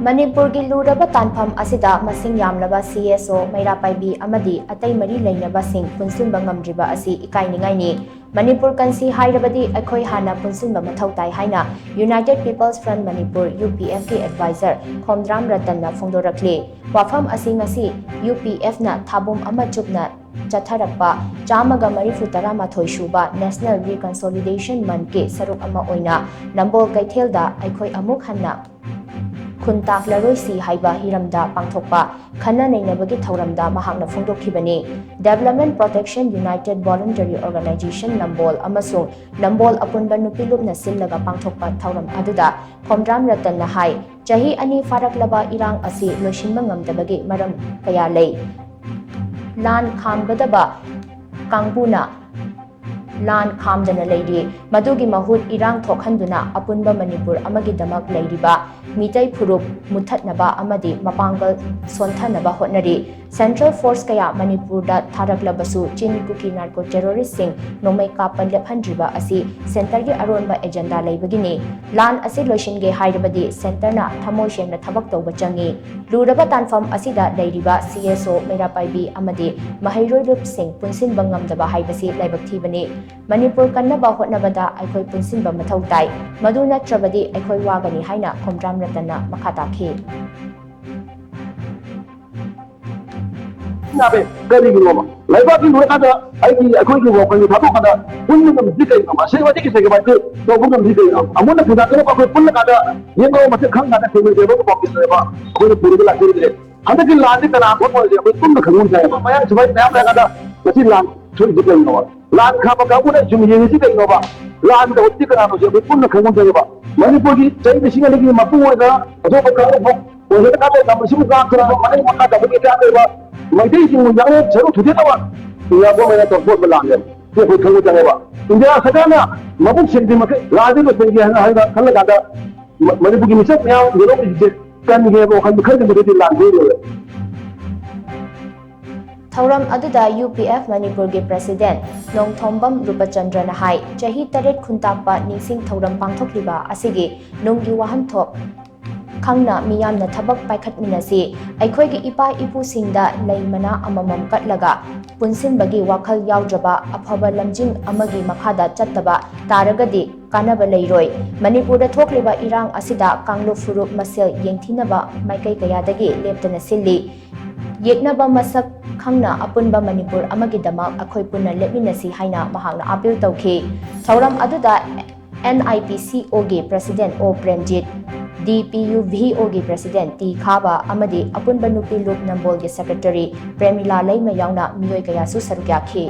Manipur gi Luraba Tanpham Asida masing Yamlaba Cso Meira Paibi amadi atei mari leinaba sing Punsinba Ngamdriba Asi Ikainingaini Manipur kansi hairabadi eikhoi hanna Punsinba mathou haina United People's Front Manipur UPF ki advisor Khomdram Ratan na phongdorakli wafam asi ngasi UPF na thabum ama chupna Chatharakpa Chamaga Marifutara mathou shuba National Reconsolidation Month ke saruk ama oina Nambol kaithelda eikhoi amuk hanna Kuntak Laroisi haiba hiramda pangthokpa khana leinabagi thauramda mahakna phongdokhibani Development Protection United Voluntary Organization Nambol amasung Nambol apunba nupilupna sillaga pangthokpa thauram aduda Khomdram Ratan na hai chahi ani faraklaba irang asi loisinba ngamdabagi maram kaya lei lan khamgadaba kangbuna lan khamdana leidi madugi mahut irang thokhanduna apunba Manipur amagi damak leiriba mitai phurup muthatnaba amadi mapangal sonthanaba hotnari Central Force kaya Manipur da tharaklabasu chinikuki narco terrorist sing nomai kapan lephandriba asi center gi aronba agenda leibagini lan asi loishinge hairabadi center na thamoi shemna thabak tawba changi Luraba Tanpham Asida leiriba Cso Meira Paibi amadi mahairoi rup sing Punsinba Ngamdriba haibasi laibak thibani Manipur kannaba hotnabada eikhoi punsinba mathou tai madu natrabadi eikhoi wagani haina Khomdram Ratana makhatakhi Nabe kari gino laiba ki hoi kada aiki eikhoi ki wo kai thabo kada punni kam dikai ma se wati ki se ba te to bu kam dikai amuna phida ko ko punna kada yengo mate khang kada se me debo ko ki se ba ko puri la kiri de hada ki landi kana ko ko je ko punna khamun jai ma ya sabai na la kada mati lan thoi dikai no lan kha ba ka bu ne jum ye si kai no ba lan da utti kana no je ko punna khamun jai ba Manipur ki chai de singa legi ma pu da do ko ka ko ko he ka da ma simu ka tra ma ne ma ka da bu ki ka ba Maitei sing yang seru tujuh tahun, ia gua mana terbuat berlanggan, dia pun kamu jangan apa. India sekarang mabuk sendiri makai, lagi tu sendiri hanya kalau ada Manipur ini misal yang dorong dijadikan dia bukan bekerja menjadi langgan. Thauram aduda UPF Manipur gi President Nongthombam Rupachandra na hai chahi taret khuntakpa ningsing thauram pangthokliba asigi nonggi wahanthok Khangna miyamna thabak paikhatminasi eikhoi gi ipa ipu singda leimana amamam katlaga punsinbagi wakhal yaudraba afaba lamjing amagi makhada chattaba taragadi kanaba leiroi Manipurda thokliba irang asida kanglu furup masel yengthinaba maikai kayadagi leptana silli yeknaba masak khangna apunba Manipur amagi damak akhoi punna lepminasi haina mahakna appeal tawkhi thauram aduda NIPCO gi President O Premjit DPUVO gi President T Khaba amadi apunba nupi lup nambol gi Secretary Premila Leima yauna miyoi kaya su sarukya khi